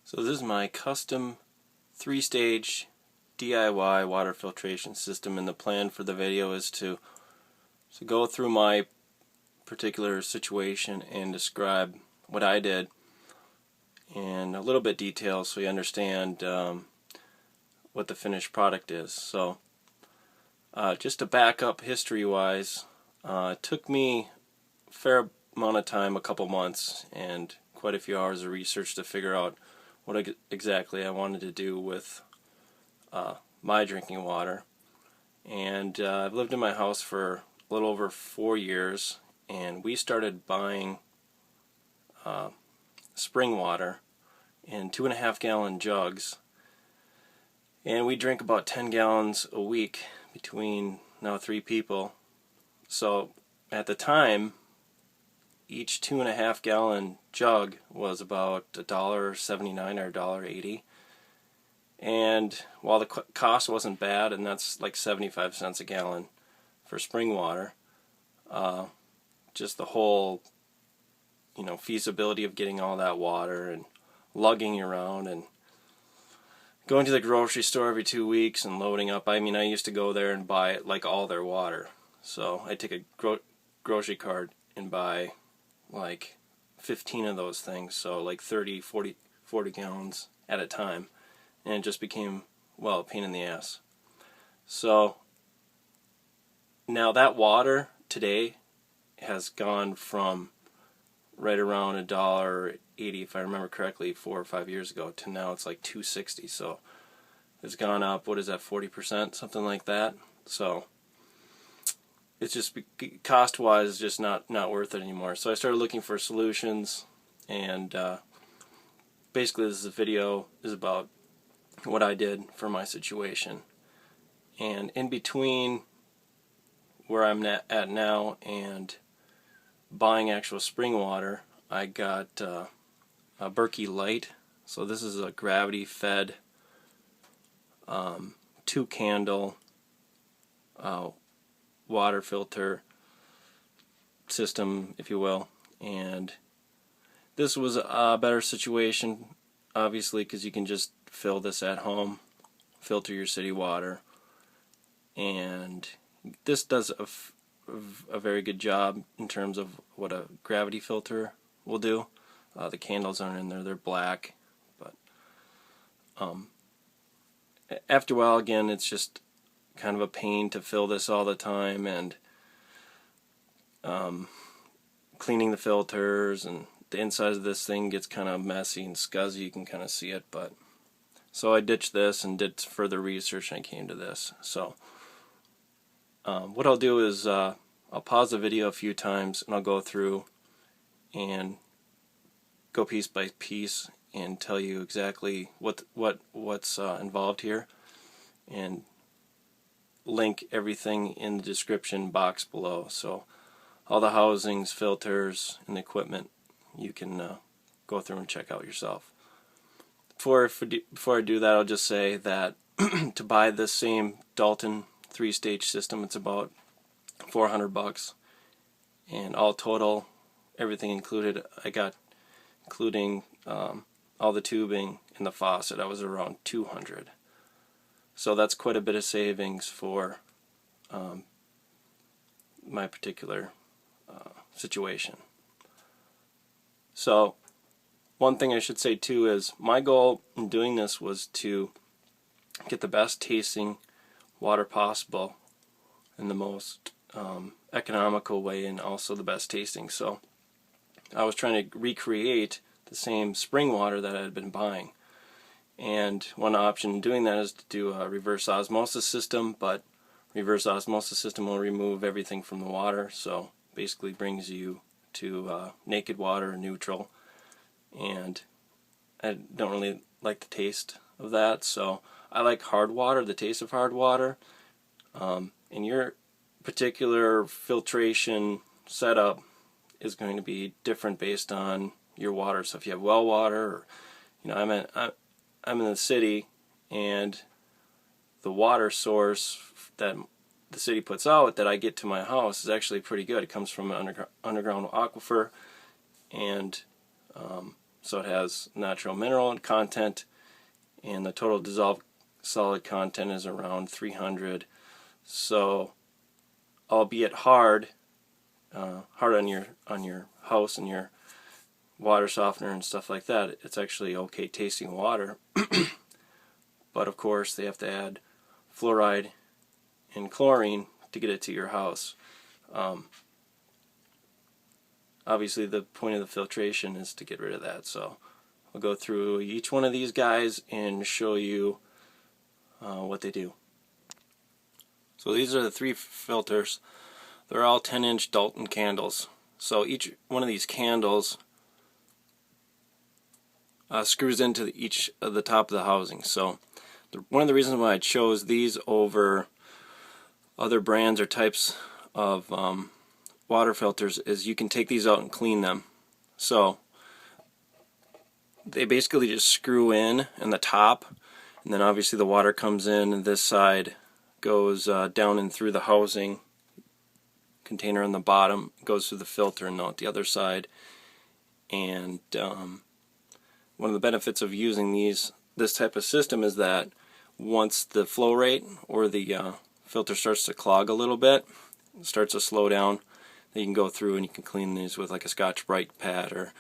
So this is my custom 3-stage DIY water filtration system, and the plan for the video is to go through my particular situation and describe what I did in a little bit detail so you understand what the finished product is. So just to back up history-wise, it took me a fair amount of time, a couple months, and quite a few hours of research to figure out what exactly I wanted to do with my drinking water. And I've lived in my house for a little over 4 years, and we started buying spring water in 2.5-gallon jugs, and we drink about 10 gallons a week between now 3 people. So at the time, each 2.5-gallon jug was about $1.79 or $1.80, and while the cost wasn't bad, and that's like 75 cents a gallon for spring water, just the whole feasibility of getting all that water and lugging around and going to the grocery store every 2 weeks and loading up. I mean, I used to go there and buy like all their water. So I'd take a grocery cart and buy like 15 of those things, so like 30, 40 gallons at a time, and it just became, well, a pain in the ass. So now that water today has gone from right around $1.80, if I remember correctly, 4 or 5 years ago, to now it's like $2.60. So it's gone up, what is that, 40%, something like that. So it's just, cost-wise, just not worth it anymore. So I started looking for solutions, and basically this video is about what I did for my situation. And in between where I'm at now and buying actual spring water, I got a Berkey Light. So this is a gravity-fed 2-candle water filter system, if you will. And this was a better situation, obviously, because you can just fill this at home, filter your city water, and this does a very good job in terms of what a gravity filter will do. The candles aren't in there, they're black, but after a while, again, it's just kind of a pain to fill this all the time, and cleaning the filters, and the inside of this thing gets kind of messy and scuzzy. You can kind of see it, but so I ditched this and did further research, and I came to this. So what I'll do is I'll pause the video a few times, and I'll go through and go piece by piece and tell you exactly what's involved here, and link everything in the description box below. So all the housings, filters, and the equipment you can go through and check out yourself. Before I do that, I'll just say that to buy this same Dalton 3-stage system, it's about $400, and all total, everything included, I got, including all the tubing and the faucet, I was around $200. So that's quite a bit of savings for my particular situation. So one thing I should say too is my goal in doing this was to get the best tasting water possible in the most economical way, and also the best tasting. So I was trying to recreate the same spring water that I had been buying. And one option in doing that is to do a reverse osmosis system, but reverse osmosis system will remove everything from the water, so basically brings you to naked water, neutral, and I don't really like the taste of that, so I like hard water, the taste of hard water. And your particular filtration setup is going to be different based on your water. So if you have well water, or I'm in the city, and the water source that the city puts out that I get to my house is actually pretty good. It comes from an underground aquifer, and so it has natural mineral content, and the total dissolved solid content is around 300. So, albeit hard on your house and your water softener and stuff like that, it's actually okay tasting water. But of course, they have to add fluoride and chlorine to get it to your house. Obviously, the point of the filtration is to get rid of that. So I'll go through each one of these guys and show you what they do. So these are the 3 filters. They're all 10-inch Dalton candles. So each one of these candles screws into each of the top of the housing. So one of the reasons why I chose these over other brands or types of water filters is you can take these out and clean them. So they basically just screw in the top, and then obviously the water comes in, and this side goes down and through the housing container on the bottom, goes through the filter and out the other side. And one of the benefits of using this type of system is that once the flow rate or the filter starts to clog a little bit, starts to slow down, then you can go through and you can clean these with like a Scotch-Brite pad or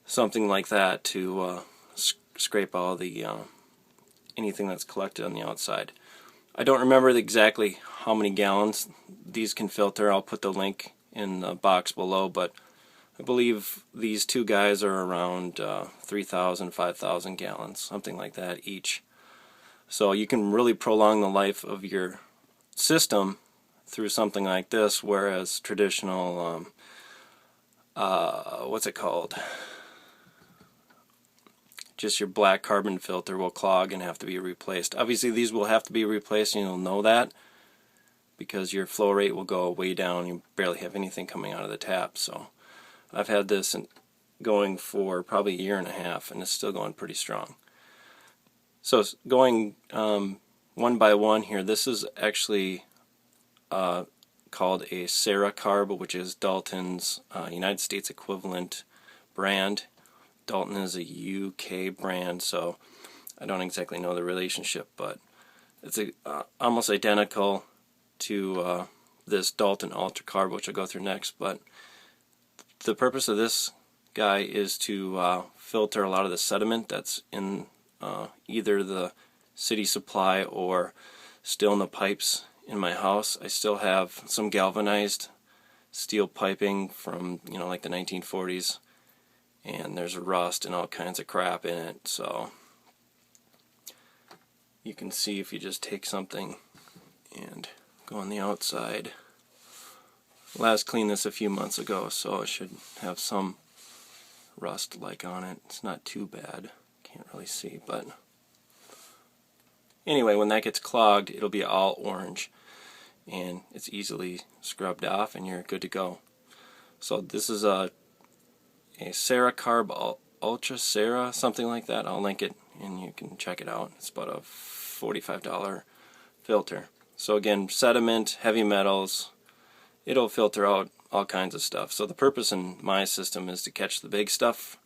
something like that to scrape all the anything that's collected on the outside. I don't remember exactly how many gallons these can filter. I'll put the link in the box below, but I believe these 2 guys are around 3,000, 5,000 gallons, something like that each. So you can really prolong the life of your system through something like this, whereas traditional, what's it called? Just your black carbon filter will clog and have to be replaced. Obviously these will have to be replaced, and you'll know that because your flow rate will go way down. You barely have anything coming out of the tap. So I've had this going for probably a year and a half, and it's still going pretty strong. So going one by one here, this is actually called a Seracarb, which is Dalton's United States equivalent brand. Dalton is a UK brand, so I don't exactly know the relationship, but it's almost identical to this Dalton UltraCarb, which I'll go through next. But the purpose of this guy is to filter a lot of the sediment that's in either the city supply or still in the pipes in my house. I still have some galvanized steel piping from, like the 1940s, and there's rust and all kinds of crap in it. So you can see if you just take something and go on the outside. Last cleaned this a few months ago, so it should have some rust like on it. It's not too bad, can't really see, but anyway, when that gets clogged, it'll be all orange, and it's easily scrubbed off, and you're good to go. So this is a Seracarb Ultra Sera, something like that. I'll link it, and you can check it out. It's about a $45 filter. So again, sediment, heavy metals, it'll filter out all kinds of stuff. So the purpose in my system is to catch the big stuff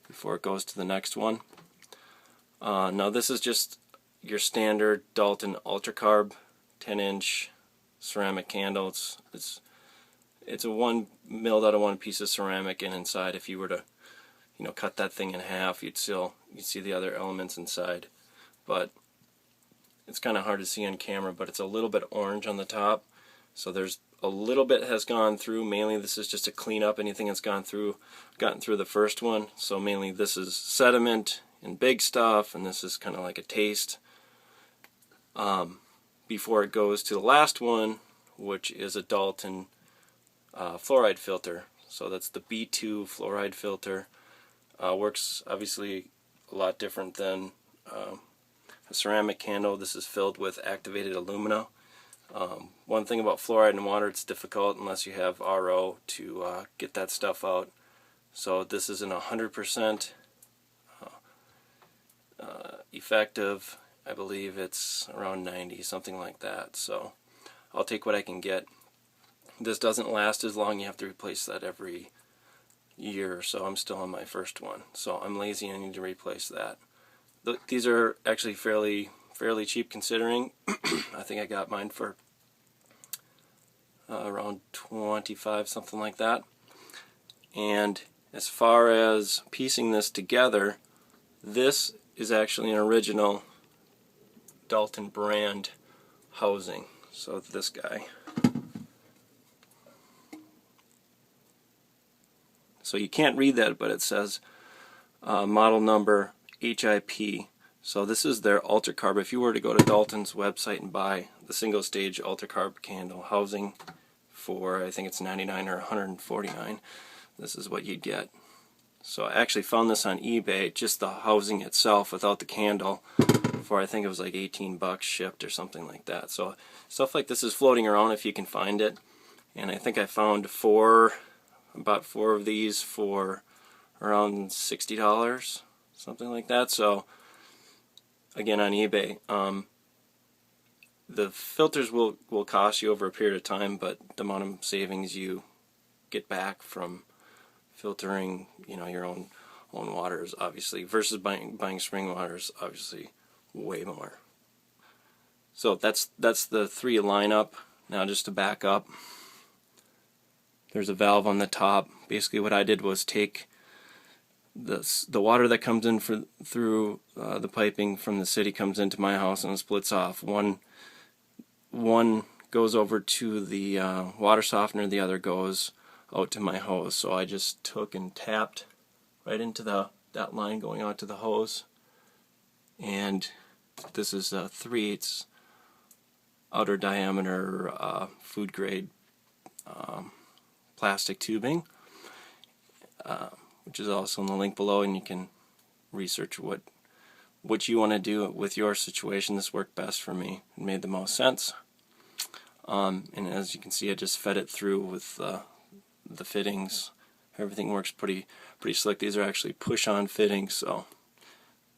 before it goes to the next one. Now this is just your standard Dalton UltraCarb 10-inch ceramic candle. It's a milled out of one piece of ceramic, and inside, if you were to cut that thing in half, you'd see the other elements inside. But it's kind of hard to see on camera, but it's a little bit orange on the top. So there's a little bit has gone through. Mainly this is just to clean up anything that's gotten through the first one. So mainly this is sediment and big stuff, and this is kind of like a taste before it goes to the last one, which is a Dalton fluoride filter. So that's the B2 fluoride filter. Works obviously a lot different than a ceramic candle. This is filled with activated alumina. One thing about fluoride in water, it's difficult unless you have RO to get that stuff out. So this isn't 100% effective. I believe it's around 90, something like that. So I'll take what I can get. This doesn't last as long. You have to replace that every year or so. I'm still on my first one, so I'm lazy and I need to replace that. These are actually fairly cheap considering. I think I got mine for around 25, something like that. And as far as piecing this together, this is actually an original Dalton brand housing. So this guy. So you can't read that, but it says model number HIP. So this is their Ultracarb. If you were to go to Dalton's website and buy the single stage Ultracarb candle housing for, I think it's $99 or $149, this is what you'd get. So I actually found this on eBay, just the housing itself without the candle, for I think it was like 18 bucks shipped or something like that. So stuff like this is floating around if you can find it. And I think I found about four of these for around $60, something like that. So again, on eBay. The filters will cost you over a period of time, but the amount of savings you get back from filtering, your own water is obviously, versus buying spring water, is obviously way more. So that's the three lineup. Now just to back up, there's a valve on the top. Basically what I did was take the water that comes in through the piping from the city comes into my house and it splits off. One goes over to the water softener, the other goes out to my hose. So I just took and tapped right into that line going out to the hose, and this is a 3/8 outer diameter food grade plastic tubing, which is also in the link below, and you can research what you want to do with your situation. This worked best for me. It made the most sense. And as you can see, I just fed it through with the fittings. Everything works pretty slick. These are actually push-on fittings, so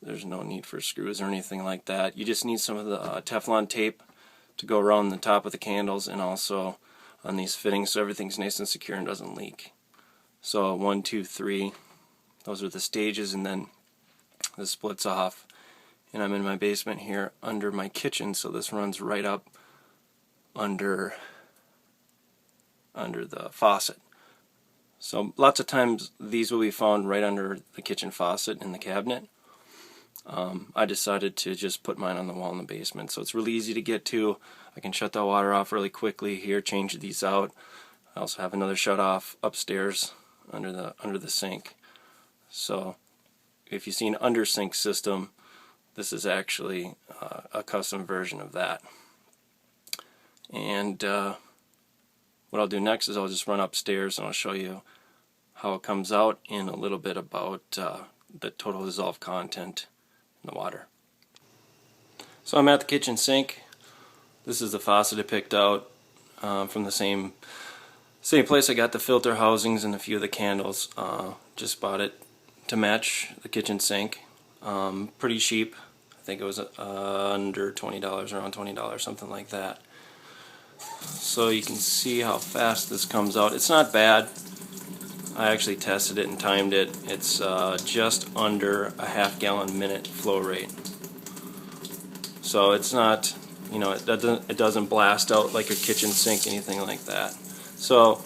there's no need for screws or anything like that. You just need some of the Teflon tape to go around the top of the candles and also on these fittings so everything's nice and secure and doesn't leak. So 1, 2, 3, those are the stages, and then this splits off. And I'm in my basement here under my kitchen, so this runs right up under the faucet. So lots of times these will be found right under the kitchen faucet in the cabinet. I decided to just put mine on the wall in the basement, so it's really easy to get to. I can shut the water off really quickly here, change these out. I also have another shut off upstairs under the sink. So if you see an under sink system, this is actually a custom version of that. And what I'll do next is I'll just run upstairs and I'll show you how it comes out and a little bit about the total dissolved content in the water. So I'm at the kitchen sink. This is the faucet I picked out from the same place I got the filter housings and a few of the candles. Just bought it to match the kitchen sink. Pretty cheap. I think it was under $20, around $20, something like that. So you can see how fast this comes out. It's not bad. I actually tested it and timed it. It's just under a half-gallon minute flow rate. So it's not, it doesn't blast out like a kitchen sink, anything like that. So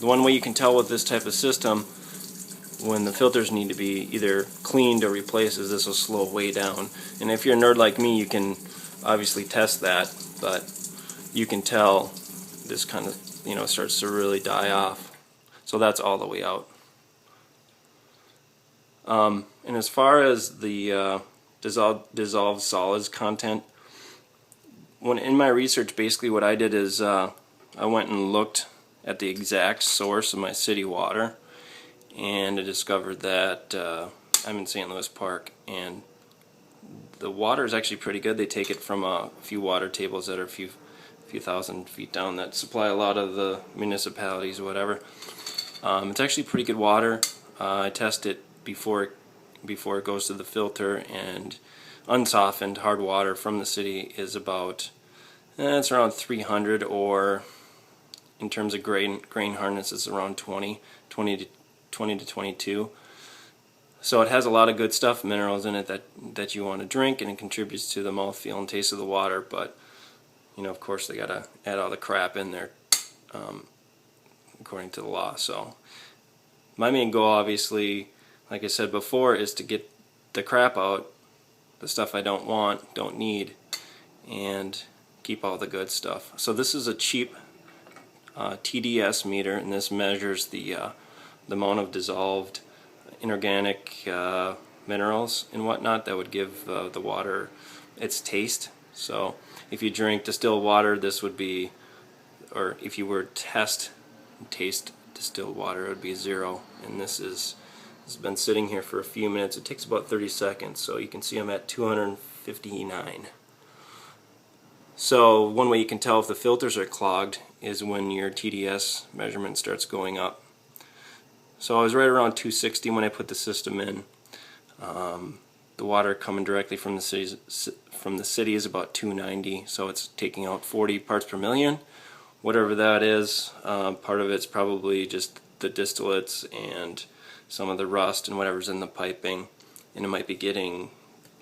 the one way you can tell with this type of system, when the filters need to be either cleaned or replaced, is this will slow way down. And if you're a nerd like me, you can obviously test that, but you can tell this kind of, starts to really die off. So that's all the way out. And as far as the dissolved solids content, when in my research, basically what I did is I went and looked at the exact source of my city water, and I discovered that I'm in St. Louis Park, and the water is actually pretty good. They take it from a few water tables that are a few thousand feet down that supply a lot of the municipalities or whatever. It's actually pretty good water. I test it before it goes to the filter, and unsoftened hard water from the city is about it's around 300, or in terms of grain hardness it's around 20 to 20 to 22. So it has a lot of good stuff, minerals in it that you want to drink, and it contributes to the mouthfeel and taste of the water. But of course, they gotta add all the crap in there according to the law. So my main goal, obviously, like I said before, is to get the crap out, the stuff I don't want, don't need, and keep all the good stuff. So this is a cheap TDS meter, and this measures the amount of dissolved inorganic minerals and whatnot that would give the water its taste. So if you drink distilled water, this would be, or if you were to taste distilled water, it would be 0. And this has been sitting here for a few minutes. It takes about 30 seconds, so you can see I'm at 259. So one way you can tell if the filters are clogged is when your TDS measurement starts going up. So I was right around 260 when I put the system in. The water coming directly from the city is about 290, so it's taking out 40 parts per million. Whatever that is, part of it's probably just the distillates and some of the rust and whatever's in the piping, and it might be getting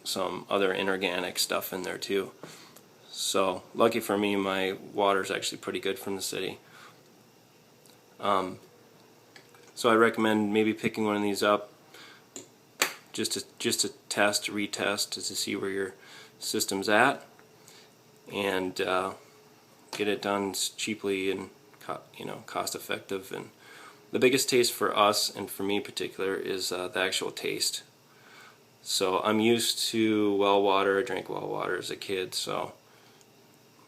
some other inorganic stuff in there too. So lucky for me, my water's actually pretty good from the city. So I recommend maybe picking one of these up just to test, retest, to see where your system's at, and get it done cheaply and cost effective. And the biggest taste for us, and for me in particular, is the actual taste. So I'm used to well water. I drank well water as a kid, so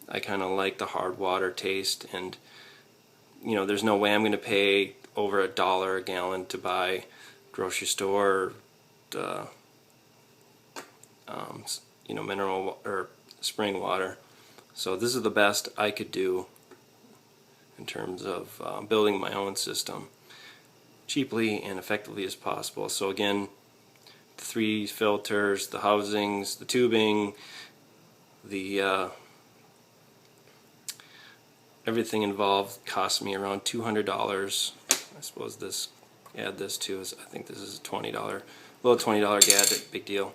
I kind of like the hard water taste. And there's no way I'm going to pay over $1 a gallon to buy grocery store mineral or spring water. So this is the best I could do in terms of building my own system cheaply and effectively as possible. So again, the 3 filters, the housings, the tubing, the everything involved cost me around $200. I suppose this, add this to, I think this is a $20, little $20 gadget, big deal.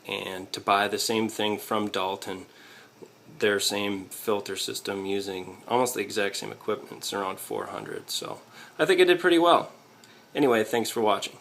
And to buy the same thing from Dalton, their same filter system using almost the exact same equipment, it's around $400. So I think I did pretty well. Anyway, thanks for watching.